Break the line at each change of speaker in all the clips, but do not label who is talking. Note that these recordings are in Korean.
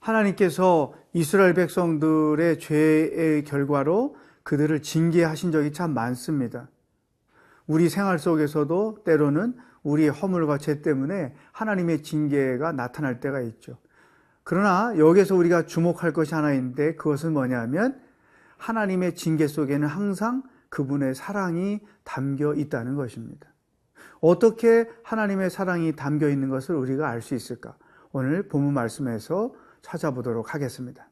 하나님께서 이스라엘 백성들의 죄의 결과로 그들을 징계하신 적이 참 많습니다. 우리 생활 속에서도 때로는 우리의 허물과 죄 때문에 하나님의 징계가 나타날 때가 있죠. 그러나 여기서 우리가 주목할 것이 하나 있는데, 그것은 뭐냐면 하나님의 징계 속에는 항상 그분의 사랑이 담겨 있다는 것입니다. 어떻게 하나님의 사랑이 담겨 있는 것을 우리가 알 수 있을까? 오늘 본문 말씀에서 찾아보도록 하겠습니다.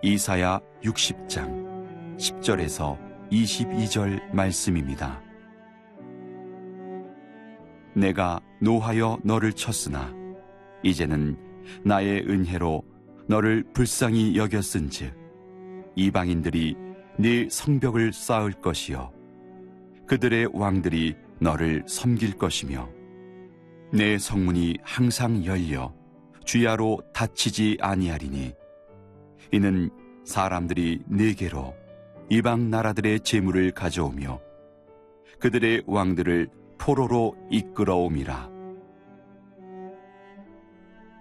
이사야 60장 10절에서 22절 말씀입니다. 내가 노하여 너를 쳤으나 이제는 나의 은혜로 너를 불쌍히 여겼은즉 이방인들이 네 성벽을 쌓을 것이요 그들의 왕들이 너를 섬길 것이며 내 성문이 항상 열려 주야로 닫히지 아니하리니 이는 사람들이 네게로 이방 나라들의 재물을 가져오며 그들의 왕들을 포로로 이끌어옴이라.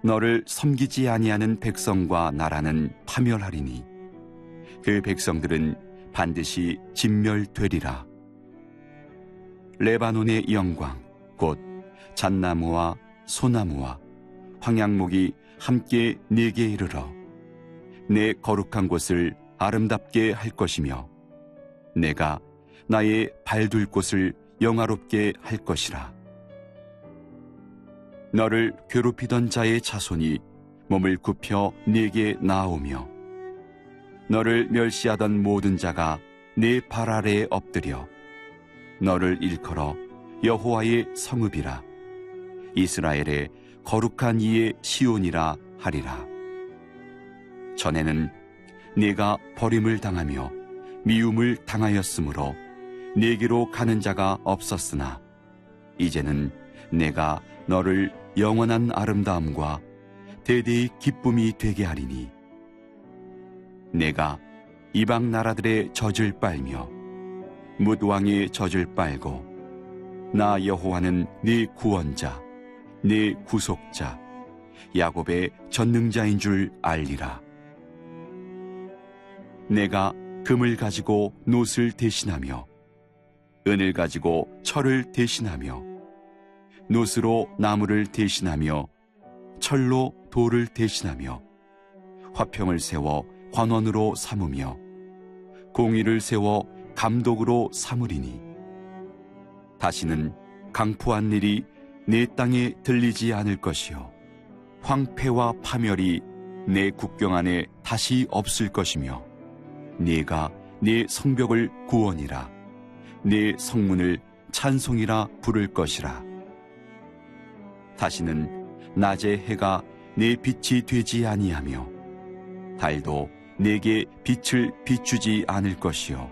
너를 섬기지 아니하는 백성과 나라는 파멸하리니 그 백성들은 반드시 진멸되리라. 레바논의 영광 곧 잣나무와 소나무와 황양목이 함께 네게 이르러 내 거룩한 곳을 아름답게 할 것이며 내가 나의 발둘 곳을 영화롭게 할 것이라. 너를 괴롭히던 자의 자손이 몸을 굽혀 네게 나아오며 너를 멸시하던 모든 자가 네 발 아래에 엎드려 너를 일컬어 여호와의 성읍이라 이스라엘의 거룩한 이의 시온이라 하리라. 전에는 네가 버림을 당하며 미움을 당하였으므로 네게로 가는 자가 없었으나 이제는 내가 너를 영원한 아름다움과 대대의 기쁨이 되게 하리니 내가 이방 나라들의 젖을 빨며 뭇왕의 젖을 빨고 나 여호와는 네 구원자 네 구속자 야곱의 전능자인 줄 알리라. 내가 금을 가지고 놋을 대신하며 은을 가지고 철을 대신하며 놋으로 나무를 대신하며 철로 돌을 대신하며 화평을 세워 관원으로 삼으며 공의를 세워 감독으로 삼으리니 다시는 강포한 일이 내 땅에 들리지 않을 것이요 황폐와 파멸이 내 국경 안에 다시 없을 것이며 네가 네 성벽을 구원이라 네 성문을 찬송이라 부를 것이라. 다시는 낮의 해가 내 빛이 되지 아니하며 달도 내게 빛을 비추지 않을 것이요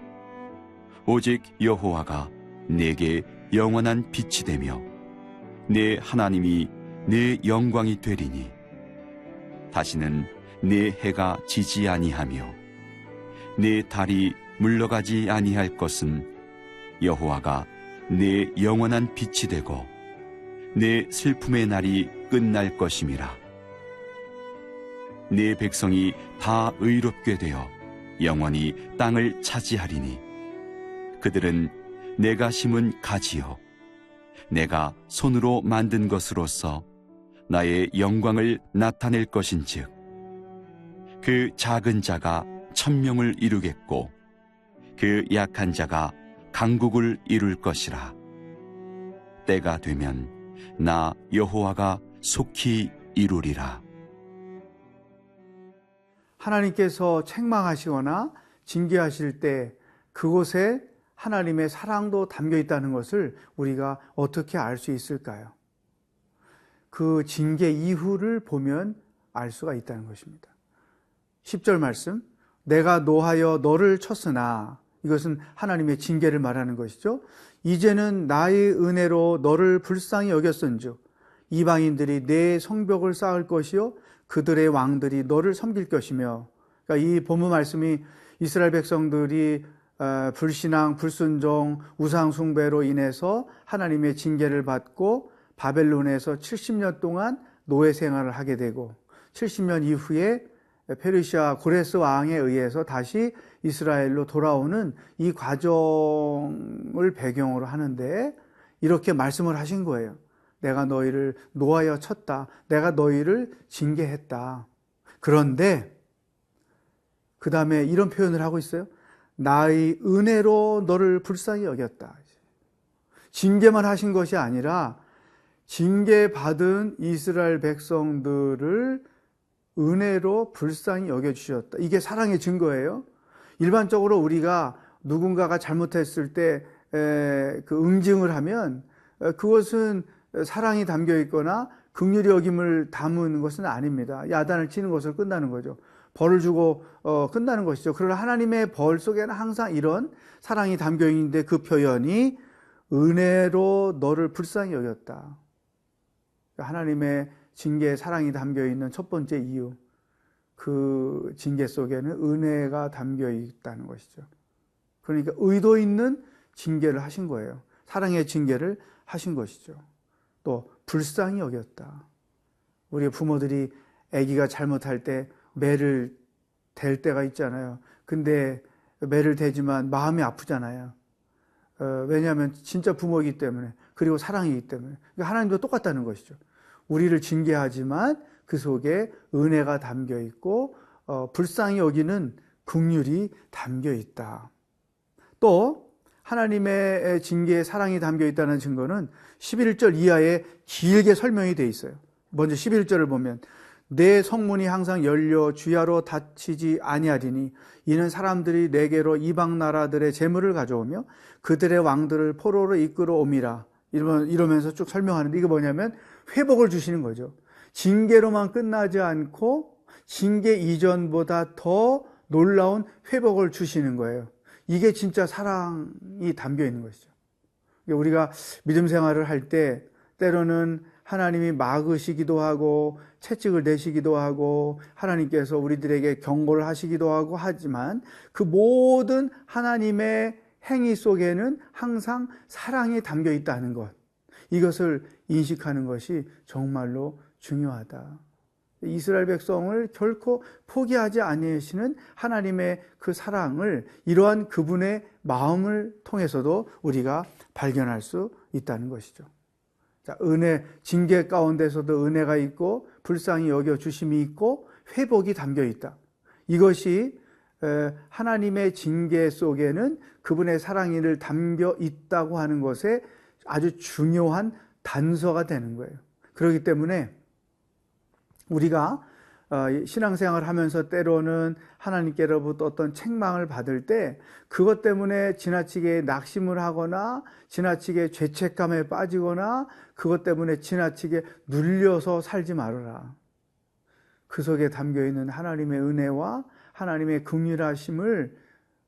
오직 여호와가 내게 영원한 빛이 되며 내 하나님이 내 영광이 되리니 다시는 내 해가 지지 아니하며 내 달이 물러가지 아니할 것은 여호와가 내 영원한 빛이 되고 내 슬픔의 날이 끝날 것임이라. 내 백성이 다 의롭게 되어 영원히 땅을 차지하리니 그들은 내가 심은 가지요 내가 손으로 만든 것으로서 나의 영광을 나타낼 것인즉 그 작은 자가 천명을 이루겠고 그 약한 자가 강국을 이룰 것이라. 때가 되면 나 여호와가 속히 이루리라.
하나님께서 책망하시거나 징계하실 때 그곳에 하나님의 사랑도 담겨 있다는 것을 우리가 어떻게 알 수 있을까요? 그 징계 이후를 보면 알 수가 있다는 것입니다. 10절 말씀, 내가 노하여 너를 쳤으나, 이것은 하나님의 징계를 말하는 것이죠. 이제는 나의 은혜로 너를 불쌍히 여겼은즉 이방인들이 내 성벽을 쌓을 것이요 그들의 왕들이 너를 섬길 것이며. 그러니까 이 본문 말씀이 이스라엘 백성들이 불신앙, 불순종, 우상 숭배로 인해서 하나님의 징계를 받고 바벨론에서 70년 동안 노예 생활을 하게 되고 70년 이후에 페르시아 고레스 왕에 의해서 다시 이스라엘로 돌아오는 이 과정을 배경으로 하는데 이렇게 말씀을 하신 거예요. 내가 너희를 노하여 쳤다. 내가 너희를 징계했다. 그런데 그 다음에 이런 표현을 하고 있어요. 나의 은혜로 너를 불쌍히 여겼다. 징계만 하신 것이 아니라 징계받은 이스라엘 백성들을 은혜로 불쌍히 여겨주셨다. 이게 사랑의 증거예요. 일반적으로 우리가 누군가가 잘못했을 때 그 응징을 하면 그것은 사랑이 담겨 있거나 긍휼히 여김을 담은 것은 아닙니다. 야단을 치는 것으로 끝나는 거죠. 벌을 주고 끝나는 것이죠. 그러나 하나님의 벌 속에는 항상 이런 사랑이 담겨 있는데 그 표현이 은혜로 너를 불쌍히 여겼다. 하나님의 징계에 사랑이 담겨 있는 첫 번째 이유, 그 징계 속에는 은혜가 담겨 있다는 것이죠. 그러니까 의도 있는 징계를 하신 거예요. 사랑의 징계를 하신 것이죠. 또 불쌍히 여겼다. 우리 부모들이 아기가 잘못할 때 매를 댈 때가 있잖아요. 근데 매를 대지만 마음이 아프잖아요. 왜냐하면 진짜 부모이기 때문에, 그리고 사랑이기 때문에. 그러니까 하나님도 똑같다는 것이죠. 우리를 징계하지만 그 속에 은혜가 담겨 있고 불쌍히 여기는 긍휼이 담겨 있다. 또 하나님의 징계에 사랑이 담겨 있다는 증거는 11절 이하에 길게 설명이 되어 있어요. 먼저 11절을 보면 내 성문이 항상 열려 주야로 닫히지 아니하리니 이는 사람들이 내게로 이방 나라들의 재물을 가져오며 그들의 왕들을 포로로 이끌어 옴이라. 이러면서 쭉 설명하는데 이게 뭐냐면 회복을 주시는 거죠. 징계로만 끝나지 않고 징계 이전보다 더 놀라운 회복을 주시는 거예요. 이게 진짜 사랑이 담겨 있는 것이죠. 우리가 믿음 생활을 할 때 때로는 하나님이 막으시기도 하고 채찍을 내시기도 하고 하나님께서 우리들에게 경고를 하시기도 하고 하지만 그 모든 하나님의 행위 속에는 항상 사랑이 담겨 있다는 것, 이것을 인식하는 것이 정말로 중요하다. 이스라엘 백성을 결코 포기하지 아니하시는 하나님의 그 사랑을 이러한 그분의 마음을 통해서도 우리가 발견할 수 있다는 것이죠. 자, 은혜, 징계 가운데서도 은혜가 있고 불쌍히 여겨주심이 있고 회복이 담겨 있다. 이것이 하나님의 징계 속에는 그분의 사랑을 담겨 있다고 하는 것에 아주 중요한 단서가 되는 거예요. 그렇기 때문에 우리가 신앙생활을 하면서 때로는 하나님께로부터 어떤 책망을 받을 때 그것 때문에 지나치게 낙심을 하거나 지나치게 죄책감에 빠지거나 그것 때문에 지나치게 눌려서 살지 말아라. 그 속에 담겨있는 하나님의 은혜와 하나님의 긍휼하심을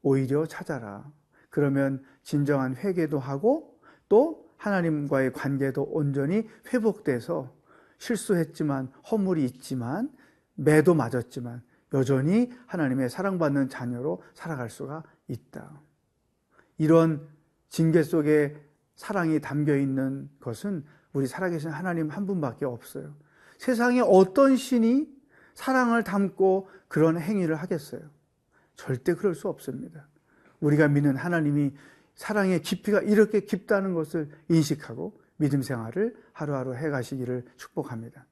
오히려 찾아라. 그러면 진정한 회개도 하고 또 하나님과의 관계도 온전히 회복돼서 실수했지만 허물이 있지만 매도 맞았지만 여전히 하나님의 사랑받는 자녀로 살아갈 수가 있다. 이런 징계 속에 사랑이 담겨 있는 것은 우리 살아계신 하나님 한 분밖에 없어요. 세상에 어떤 신이 사랑을 담고 그런 행위를 하겠어요? 절대 그럴 수 없습니다. 우리가 믿는 하나님이 사랑의 깊이가 이렇게 깊다는 것을 인식하고 믿음 생활을 하루하루 해가시기를 축복합니다.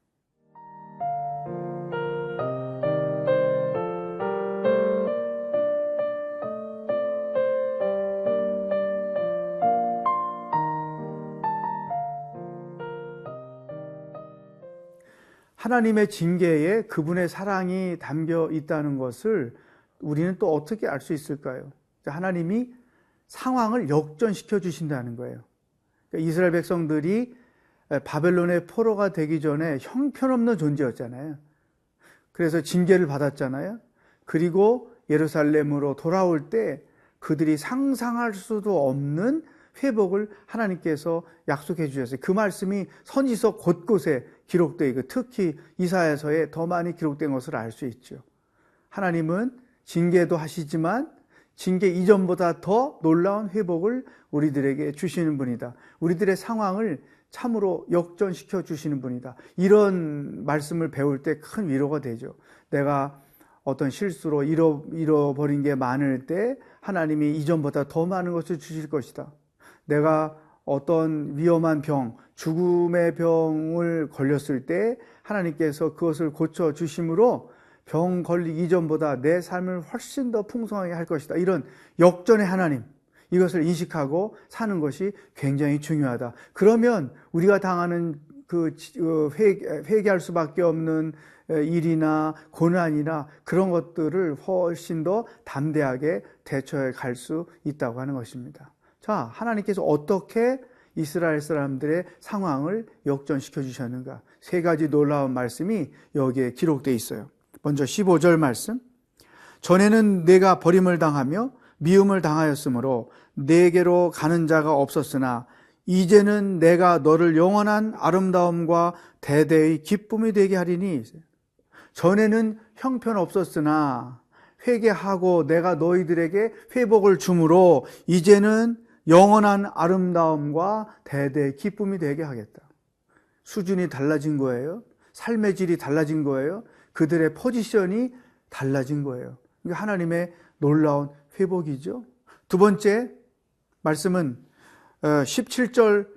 하나님의 징계에 그분의 사랑이 담겨 있다는 것을 우리는 또 어떻게 알 수 있을까요? 하나님이 상황을 역전시켜 주신다는 거예요. 이스라엘 백성들이 바벨론의 포로가 되기 전에 형편없는 존재였잖아요. 그래서 징계를 받았잖아요. 그리고 예루살렘으로 돌아올 때 그들이 상상할 수도 없는 회복을 하나님께서 약속해 주셨어요. 그 말씀이 선지서 곳곳에 기록되어 있고 특히 이사야서에 더 많이 기록된 것을 알 수 있죠. 하나님은 징계도 하시지만 징계 이전보다 더 놀라운 회복을 우리들에게 주시는 분이다. 우리들의 상황을 참으로 역전시켜 주시는 분이다. 이런 말씀을 배울 때 큰 위로가 되죠. 내가 어떤 실수로 잃어버린 게 많을 때 하나님이 이전보다 더 많은 것을 주실 것이다. 내가 어떤 위험한 병, 죽음의 병을 걸렸을 때 하나님께서 그것을 고쳐 주심으로 병 걸리기 이전보다 내 삶을 훨씬 더 풍성하게 할 것이다. 이런 역전의 하나님, 이것을 인식하고 사는 것이 굉장히 중요하다. 그러면 우리가 당하는 회개할 수밖에 없는 일이나 고난이나 그런 것들을 훨씬 더 담대하게 대처해 갈 수 있다고 하는 것입니다. 자, 하나님께서 어떻게 이스라엘 사람들의 상황을 역전시켜 주셨는가? 세 가지 놀라운 말씀이 여기에 기록되어 있어요. 먼저 15절 말씀. 전에는 내가 버림을 당하며 미움을 당하였으므로 내게로 가는 자가 없었으나 이제는 내가 너를 영원한 아름다움과 대대의 기쁨이 되게 하리니. 전에는 형편 없었으나 회개하고 내가 너희들에게 회복을 주므로 이제는 영원한 아름다움과 대대의 기쁨이 되게 하겠다. 수준이 달라진 거예요. 삶의 질이 달라진 거예요. 그들의 포지션이 달라진 거예요. 이게 하나님의 놀라운 회복이죠. 두 번째 말씀은 17절,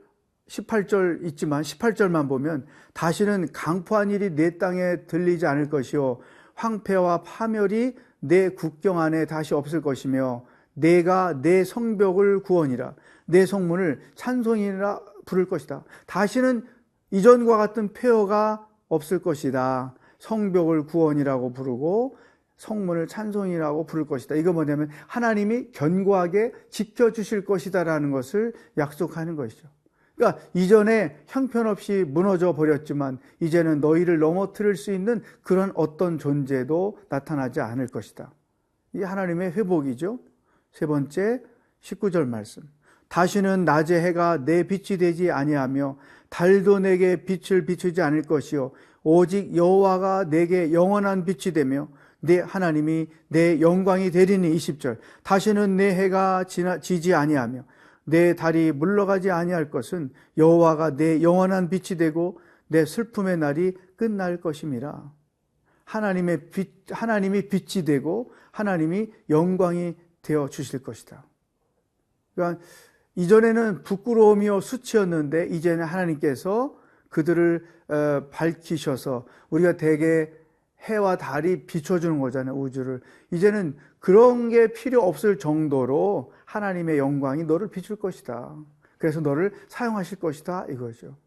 18절 있지만 18절만 보면 다시는 강포한 일이 내 땅에 들리지 않을 것이요 황폐와 파멸이 내 국경 안에 다시 없을 것이며 내가 내 성벽을 구원이라 내 성문을 찬송이라 부를 것이다. 다시는 이전과 같은 폐허가 없을 것이다. 성벽을 구원이라고 부르고 성문을 찬송이라고 부를 것이다. 이거 뭐냐면 하나님이 견고하게 지켜주실 것이다라는 것을 약속하는 것이죠. 그러니까 이전에 형편없이 무너져 버렸지만 이제는 너희를 넘어뜨릴 수 있는 그런 어떤 존재도 나타나지 않을 것이다. 이게 하나님의 회복이죠. 세 번째 19절 말씀. 다시는 낮의 해가 내 빛이 되지 아니하며 달도 내게 빛을 비추지 않을 것이요 오직 여호와가 내게 영원한 빛이 되며 내 하나님이 내 영광이 되리니. 20절. 다시는 내 해가 지지 아니하며 내 달이 물러가지 아니할 것은 여호와가 내 영원한 빛이 되고 내 슬픔의 날이 끝날 것임이라. 하나님이 빛이 되고 하나님이 영광이 되어 주실 것이다. 그러니까 이전에는 부끄러움이요 수치였는데 이제는 하나님께서 그들을 밝히셔서 우리가 대개 해와 달이 비춰주는 거잖아요. 우주를. 이제는 그런 게 필요 없을 정도로 하나님의 영광이 너를 비출 것이다. 그래서 너를 사용하실 것이다 이거죠.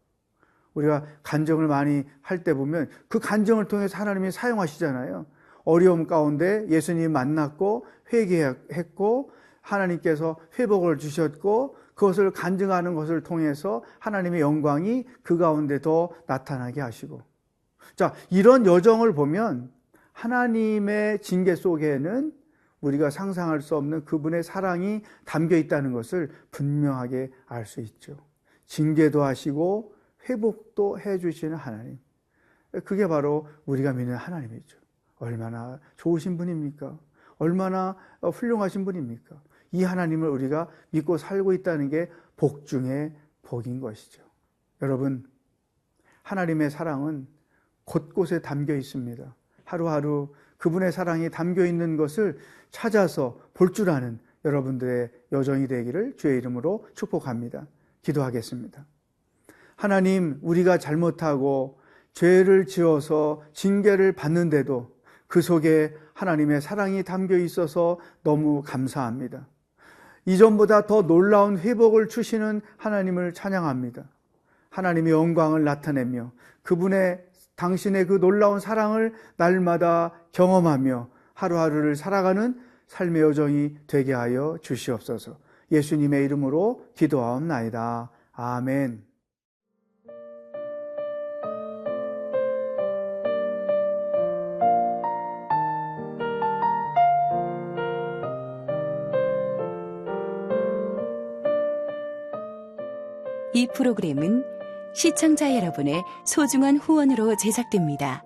우리가 간증을 많이 할 때 보면 그 간증을 통해서 하나님이 사용하시잖아요. 어려움 가운데 예수님 만났고 회개했고 하나님께서 회복을 주셨고 그것을 간증하는 것을 통해서 하나님의 영광이 그 가운데 더 나타나게 하시고. 자, 이런 여정을 보면 하나님의 징계 속에는 우리가 상상할 수 없는 그분의 사랑이 담겨 있다는 것을 분명하게 알 수 있죠. 징계도 하시고 회복도 해주시는 하나님. 그게 바로 우리가 믿는 하나님이죠. 얼마나 좋으신 분입니까? 얼마나 훌륭하신 분입니까? 이 하나님을 우리가 믿고 살고 있다는 게 복 중에 복인 것이죠. 여러분, 하나님의 사랑은 곳곳에 담겨 있습니다. 하루하루 그분의 사랑이 담겨 있는 것을 찾아서 볼 줄 아는 여러분들의 여정이 되기를 주의 이름으로 축복합니다. 기도하겠습니다. 하나님, 우리가 잘못하고 죄를 지어서 징계를 받는데도 그 속에 하나님의 사랑이 담겨 있어서 너무 감사합니다. 이전보다 더 놀라운 회복을 주시는 하나님을 찬양합니다. 하나님의 영광을 나타내며 당신의 그 놀라운 사랑을 날마다 경험하며 하루하루를 살아가는 삶의 여정이 되게 하여 주시옵소서. 예수님의 이름으로 기도하옵나이다. 아멘.
이 프로그램은 시청자 여러분의 소중한 후원으로 제작됩니다.